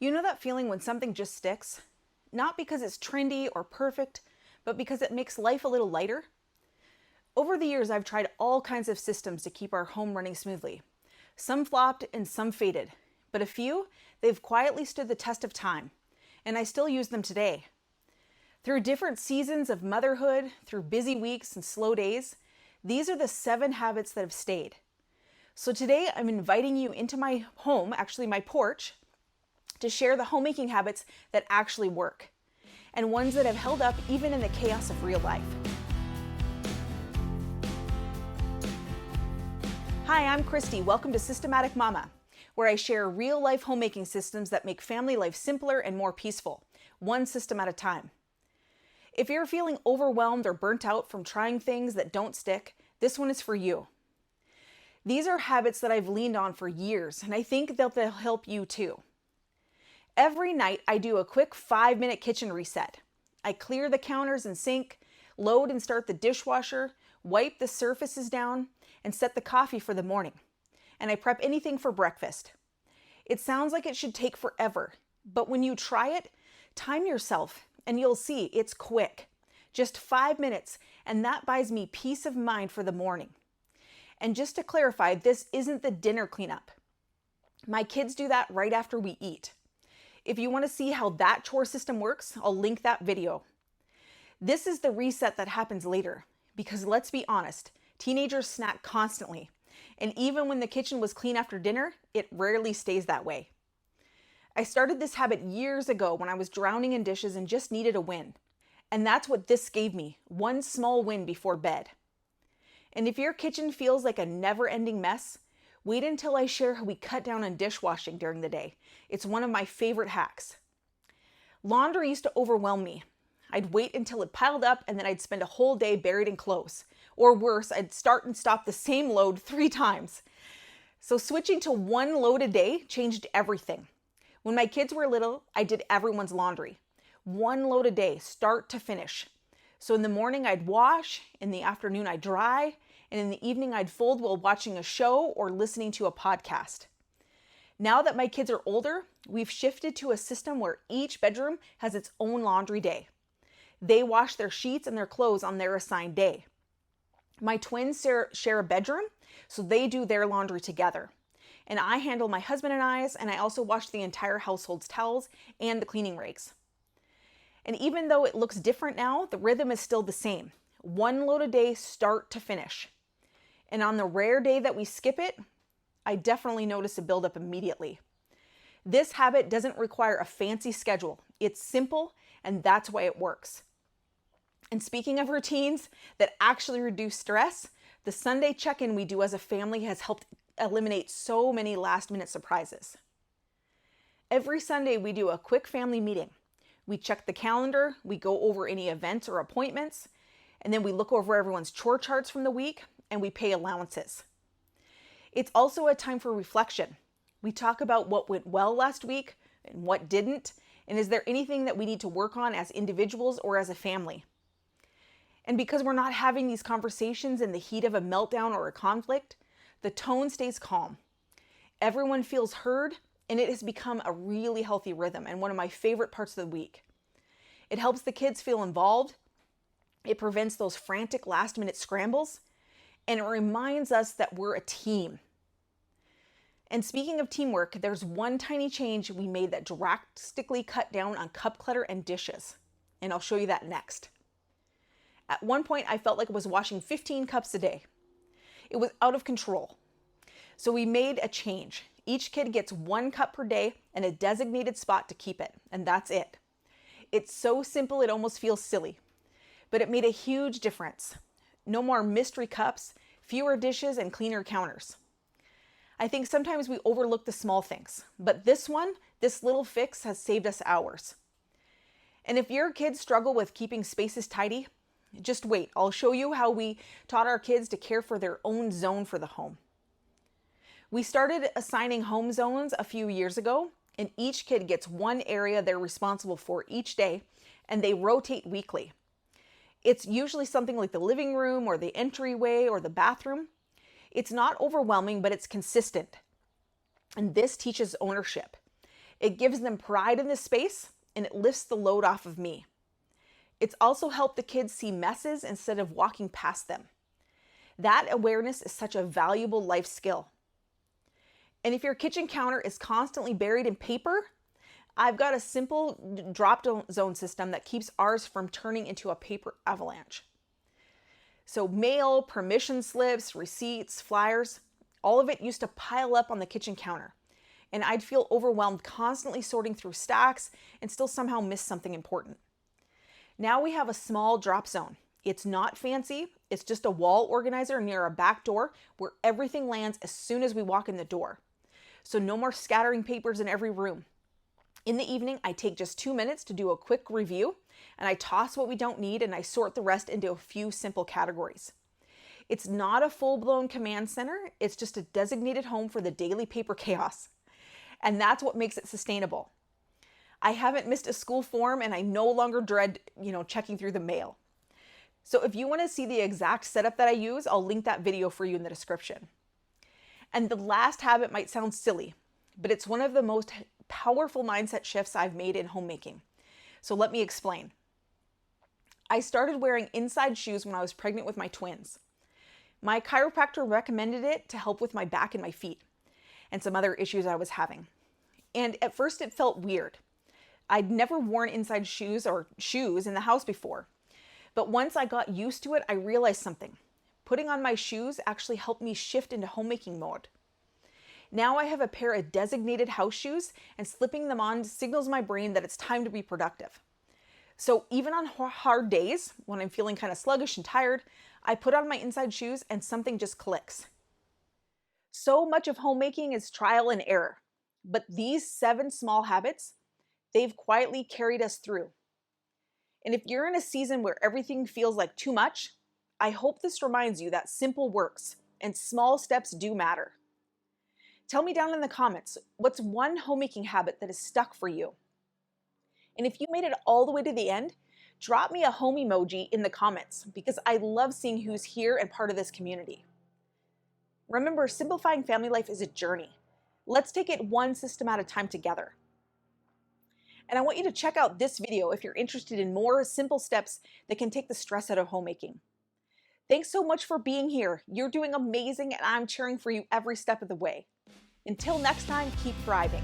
You know that feeling when something just sticks? Not because it's trendy or perfect, but because it makes life a little lighter? Over the years, I've tried all kinds of systems to keep our home running smoothly. Some flopped and some faded, but a few, they've quietly stood the test of time, and I still use them today. Through different seasons of motherhood, through busy weeks and slow days, these are the 7 habits that have stayed. So today I'm inviting you into my home, actually my porch, to share the homemaking habits that actually work and ones that have held up even in the chaos of real life. Hi, I'm Christy. Welcome to Systematic Mama, where I share real life homemaking systems that make family life simpler and more peaceful, one system at a time. If you're feeling overwhelmed or burnt out from trying things that don't stick, this one is for you. These are habits that I've leaned on for years, and I think they'll help you too. Every night, I do a quick 5-minute kitchen reset. I clear the counters and sink, load and start the dishwasher, wipe the surfaces down, and set the coffee for the morning. And I prep anything for breakfast. It sounds like it should take forever, but when you try it, time yourself and you'll see it's quick. Just 5 minutes, and that buys me peace of mind for the morning. And just to clarify, this isn't the dinner cleanup. My kids do that right after we eat. If you want to see how that chore system works, I'll link that video. This is the reset that happens later, because let's be honest, teenagers snack constantly. And even when the kitchen was clean after dinner, it rarely stays that way. I started this habit years ago when I was drowning in dishes and just needed a win. And that's what this gave me, one small win before bed. And if your kitchen feels like a never-ending mess, wait until I share how we cut down on dishwashing during the day. It's one of my favorite hacks. Laundry used to overwhelm me. I'd wait until it piled up and then I'd spend a whole day buried in clothes. Or worse, I'd start and stop the same load 3 times. So switching to one load a day changed everything. When my kids were little, I did everyone's laundry. One load a day, start to finish. So in the morning I'd wash, in the afternoon I'd dry, and in the evening I'd fold while watching a show or listening to a podcast. Now that my kids are older, we've shifted to a system where each bedroom has its own laundry day. They wash their sheets and their clothes on their assigned day. My twins share a bedroom, so they do their laundry together. And I handle my husband and I's, and I also wash the entire household's towels and the cleaning rigs. And even though it looks different now, the rhythm is still the same. One load a day, start to finish. And on the rare day that we skip it, I definitely notice a buildup immediately. This habit doesn't require a fancy schedule. It's simple, and that's why it works. And speaking of routines that actually reduce stress, the Sunday check-in we do as a family has helped eliminate so many last-minute surprises. Every Sunday we do a quick family meeting. We check the calendar, we go over any events or appointments, and then we look over everyone's chore charts from the week, and we pay allowances. It's also a time for reflection. We talk about what went well last week and what didn't, and is there anything that we need to work on as individuals or as a family? And because we're not having these conversations in the heat of a meltdown or a conflict, the tone stays calm. Everyone feels heard, and it has become a really healthy rhythm and one of my favorite parts of the week. It helps the kids feel involved, it prevents those frantic last-minute scrambles, and it reminds us that we're a team. And speaking of teamwork, there's one tiny change we made that drastically cut down on cup clutter and dishes, and I'll show you that next. At one point, I felt like I was washing 15 cups a day. It was out of control. So we made a change. Each kid gets 1 cup per day and a designated spot to keep it, and that's it. It's so simple it almost feels silly, but it made a huge difference. No more mystery cups, fewer dishes, and cleaner counters. I think sometimes we overlook the small things, but this little fix has saved us hours. And if your kids struggle with keeping spaces tidy, just wait. I'll show you how we taught our kids to care for their own zone for the home. We started assigning home zones a few years ago, and each kid gets one area they're responsible for each day, and they rotate weekly. It's usually something like the living room or the entryway or the bathroom. It's not overwhelming, but it's consistent. And this teaches ownership. It gives them pride in this space, and it lifts the load off of me. It's also helped the kids see messes instead of walking past them. That awareness is such a valuable life skill. And if your kitchen counter is constantly buried in paper, I've got a simple drop zone system that keeps ours from turning into a paper avalanche. So mail, permission slips, receipts, flyers, all of it used to pile up on the kitchen counter. And I'd feel overwhelmed constantly sorting through stacks and still somehow miss something important. Now we have a small drop zone. It's not fancy. It's just a wall organizer near our back door where everything lands as soon as we walk in the door. So no more scattering papers in every room. In the evening, I take just 2 minutes to do a quick review, and I toss what we don't need and I sort the rest into a few simple categories. It's not a full-blown command center. It's just a designated home for the daily paper chaos. And that's what makes it sustainable. I haven't missed a school form and I no longer dread, checking through the mail. So if you want to see the exact setup that I use, I'll link that video for you in the description. And the last habit might sound silly, but it's one of the most powerful mindset shifts I've made in homemaking. So let me explain. I started wearing inside shoes when I was pregnant with my twins. My chiropractor recommended it to help with my back and my feet and some other issues I was having. And at first it felt weird. I'd never worn inside shoes or shoes in the house before. But once I got used to it, I realized something. Putting on my shoes actually helped me shift into homemaking mode. Now I have a pair of designated house shoes, and slipping them on signals my brain that it's time to be productive. So even on hard days, when I'm feeling kind of sluggish and tired, I put on my inside shoes and something just clicks. So much of homemaking is trial and error, but these 7 small habits, they've quietly carried us through. And if you're in a season where everything feels like too much, I hope this reminds you that simple works and small steps do matter. Tell me down in the comments, what's one homemaking habit that is stuck for you? And if you made it all the way to the end, drop me a home emoji in the comments because I love seeing who's here and part of this community. Remember, simplifying family life is a journey. Let's take it one system at a time together. And I want you to check out this video if you're interested in more simple steps that can take the stress out of homemaking. Thanks so much for being here. You're doing amazing and I'm cheering for you every step of the way. Until next time, keep thriving.